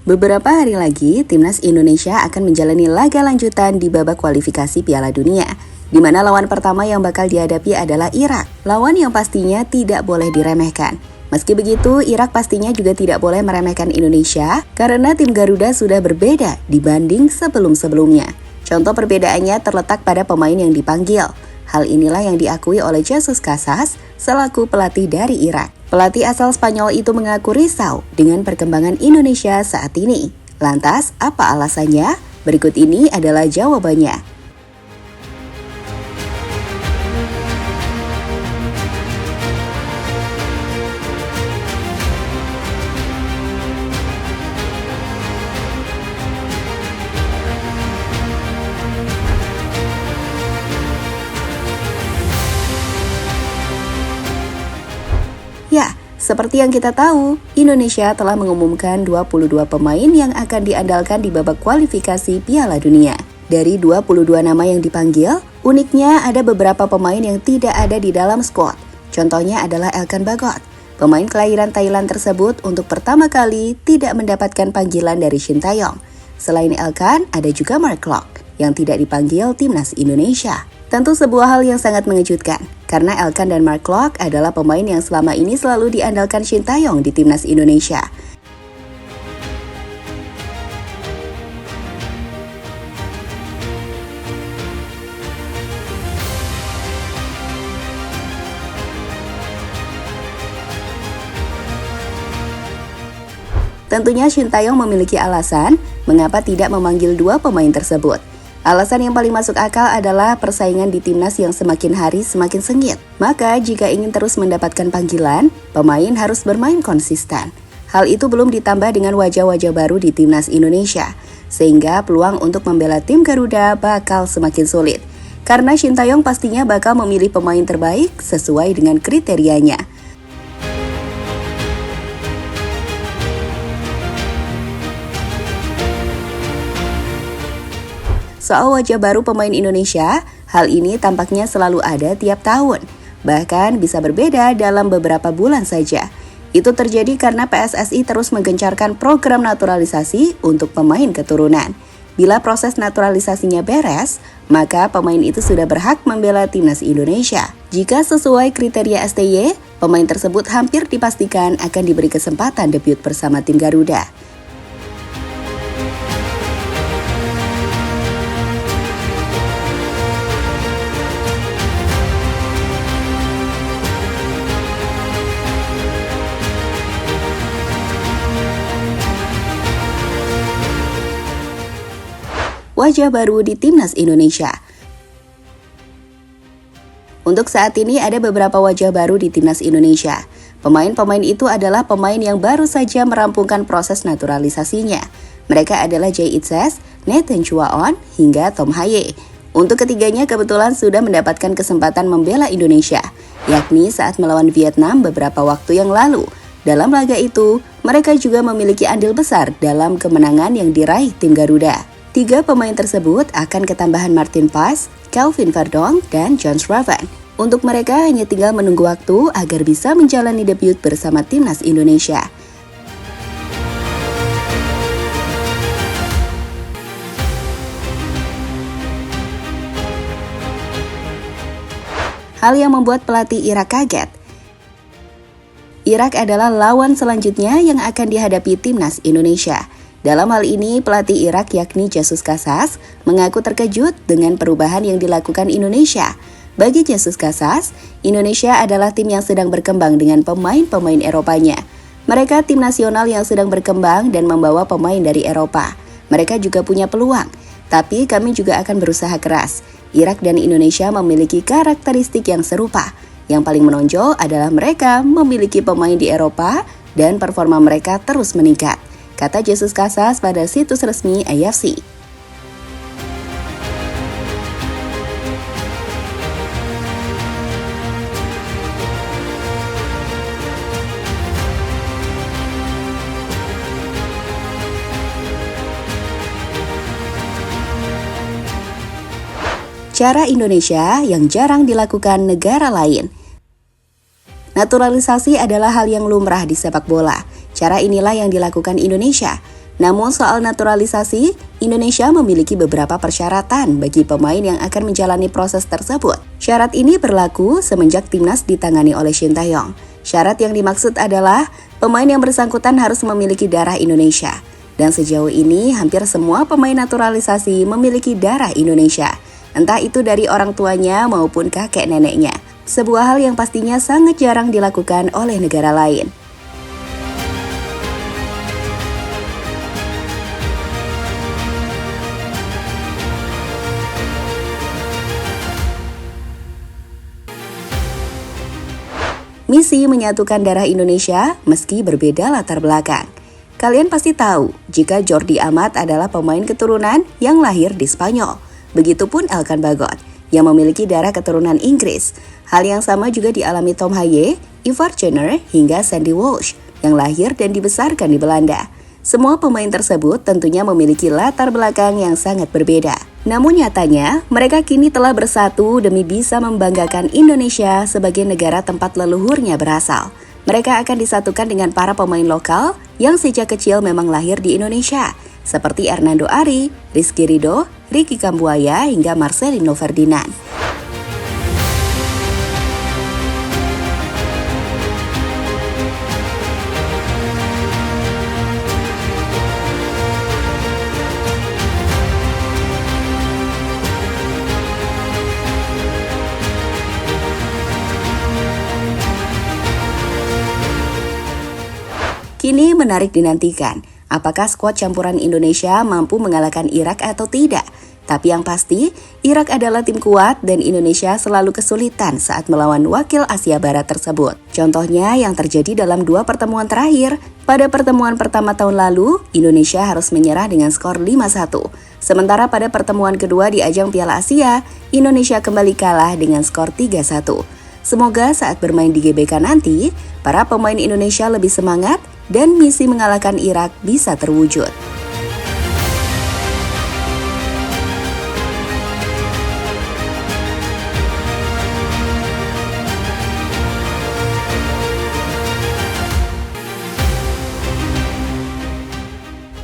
Beberapa hari lagi, Timnas Indonesia akan menjalani laga lanjutan di babak kualifikasi Piala Dunia, di mana lawan pertama yang bakal dihadapi adalah Irak, lawan yang pastinya tidak boleh diremehkan. Meski begitu, Irak pastinya juga tidak boleh meremehkan Indonesia karena tim Garuda sudah berbeda dibanding sebelum-sebelumnya. Contoh perbedaannya terletak pada pemain yang dipanggil. Hal inilah yang diakui oleh Jesus Casas selaku pelatih dari Irak. Pelatih asal Spanyol itu mengaku risau dengan perkembangan Indonesia saat ini. Lantas, apa alasannya? Berikut ini adalah jawabannya. Ya, seperti yang kita tahu, Indonesia telah mengumumkan 22 pemain yang akan diandalkan di babak kualifikasi Piala Dunia. Dari 22 nama yang dipanggil, uniknya ada beberapa pemain yang tidak ada di dalam skuad. Contohnya adalah Elkan Bagot. Pemain kelahiran Thailand tersebut untuk pertama kali tidak mendapatkan panggilan dari Shin Tae-yong. Selain Elkan, ada juga Mark Locke yang tidak dipanggil Timnas Indonesia. Tentu sebuah hal yang sangat mengejutkan, karena Elkan dan Mark Locke adalah pemain yang selama ini selalu diandalkan Shin Tae-yong di Timnas Indonesia. Tentunya Shin Tae-yong memiliki alasan mengapa tidak memanggil dua pemain tersebut. Alasan yang paling masuk akal adalah persaingan di timnas yang semakin hari semakin sengit. Maka jika ingin terus mendapatkan panggilan, pemain harus bermain konsisten. Hal itu belum ditambah dengan wajah-wajah baru di timnas Indonesia, sehingga peluang untuk membela tim Garuda bakal semakin sulit. Karena Shin Tae-yong pastinya bakal memilih pemain terbaik sesuai dengan kriterianya. Soal wajah baru pemain Indonesia, hal ini tampaknya selalu ada tiap tahun. Bahkan bisa berbeda dalam beberapa bulan saja. Itu terjadi karena PSSI terus menggencarkan program naturalisasi untuk pemain keturunan. Bila proses naturalisasinya beres, maka pemain itu sudah berhak membela timnas Indonesia. Jika sesuai kriteria STY, pemain tersebut hampir dipastikan akan diberi kesempatan debut bersama tim Garuda. Wajah baru di Timnas Indonesia. Untuk saat ini ada beberapa wajah baru di Timnas Indonesia. Pemain-pemain itu adalah pemain yang baru saja merampungkan proses naturalisasinya. Mereka adalah Jay Itzes, Nathan Chuaon, hingga Tom Haye. Untuk ketiganya kebetulan sudah mendapatkan kesempatan membela Indonesia, yakni saat melawan Vietnam beberapa waktu yang lalu. Dalam laga itu, mereka juga memiliki andil besar dalam kemenangan yang diraih tim Garuda. Tiga pemain tersebut akan ketambahan Martin Paes, Kelvin Verdonk, dan John Schraven. Untuk mereka hanya tinggal menunggu waktu agar bisa menjalani debut bersama Timnas Indonesia. Hal yang membuat pelatih Irak kaget. Irak adalah lawan selanjutnya yang akan dihadapi Timnas Indonesia. Dalam hal ini, pelatih Irak yakni Jesus Casas mengaku terkejut dengan perubahan yang dilakukan Indonesia. Bagi Jesus Casas, Indonesia adalah tim yang sedang berkembang dengan pemain-pemain Eropanya. Mereka tim nasional yang sedang berkembang dan membawa pemain dari Eropa. Mereka juga punya peluang, tapi kami juga akan berusaha keras. Irak dan Indonesia memiliki karakteristik yang serupa. Yang paling menonjol adalah mereka memiliki pemain di Eropa dan performa mereka terus meningkat, kata Jesus Casas pada situs resmi AFC. Cara Indonesia yang jarang dilakukan negara lain. Naturalisasi adalah hal yang lumrah di sepak bola. Cara inilah yang dilakukan Indonesia. Namun soal naturalisasi, Indonesia memiliki beberapa persyaratan bagi pemain yang akan menjalani proses tersebut. Syarat ini berlaku semenjak timnas ditangani oleh Shin Tae-yong. Syarat yang dimaksud adalah pemain yang bersangkutan harus memiliki darah Indonesia. Dan sejauh ini hampir semua pemain naturalisasi memiliki darah Indonesia. Entah itu dari orang tuanya maupun kakek neneknya. Sebuah hal yang pastinya sangat jarang dilakukan oleh negara lain. Misi menyatukan darah Indonesia meski berbeda latar belakang. Kalian pasti tahu jika Jordi Amat adalah pemain keturunan yang lahir di Spanyol. Begitupun Elkan Bagot yang memiliki darah keturunan Inggris. Hal yang sama juga dialami Tom Haye, Ivar Jenner, hingga Sandy Walsh yang lahir dan dibesarkan di Belanda. Semua pemain tersebut tentunya memiliki latar belakang yang sangat berbeda. Namun nyatanya, mereka kini telah bersatu demi bisa membanggakan Indonesia sebagai negara tempat leluhurnya berasal. Mereka akan disatukan dengan para pemain lokal yang sejak kecil memang lahir di Indonesia, seperti Hernando Ari, Rizky Ridho, Ricky Kambuaya, hingga Marcelino Ferdinand. Kini menarik dinantikan, apakah skuad campuran Indonesia mampu mengalahkan Irak atau tidak? Tapi yang pasti, Irak adalah tim kuat dan Indonesia selalu kesulitan saat melawan wakil Asia Barat tersebut. Contohnya yang terjadi dalam 2 pertemuan terakhir. Pada pertemuan pertama tahun lalu, Indonesia harus menyerah dengan skor 5-1. Sementara pada pertemuan kedua di ajang Piala Asia, Indonesia kembali kalah dengan skor 3-1. Semoga saat bermain di GBK nanti, para pemain Indonesia lebih semangat dan misi mengalahkan Irak bisa terwujud.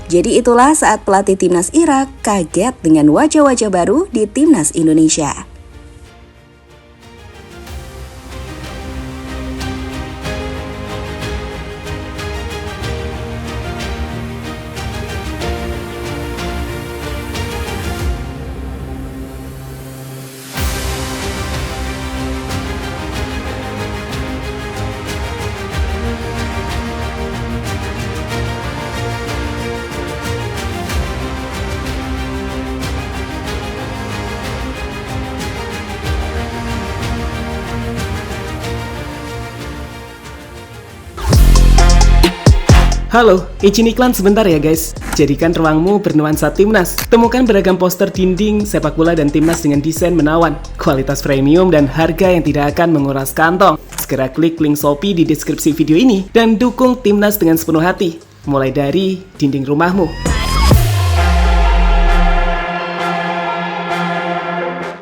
Jadi itulah saat pelatih timnas Irak kaget dengan wajah-wajah baru di timnas Indonesia. Halo, izin iklan sebentar ya guys. Jadikan ruangmu bernuansa timnas. Temukan beragam poster dinding, sepak bola dan timnas dengan desain menawan, kualitas premium dan harga yang tidak akan menguras kantong. Segera klik link Shopee di deskripsi video ini dan dukung timnas dengan sepenuh hati. Mulai dari dinding rumahmu.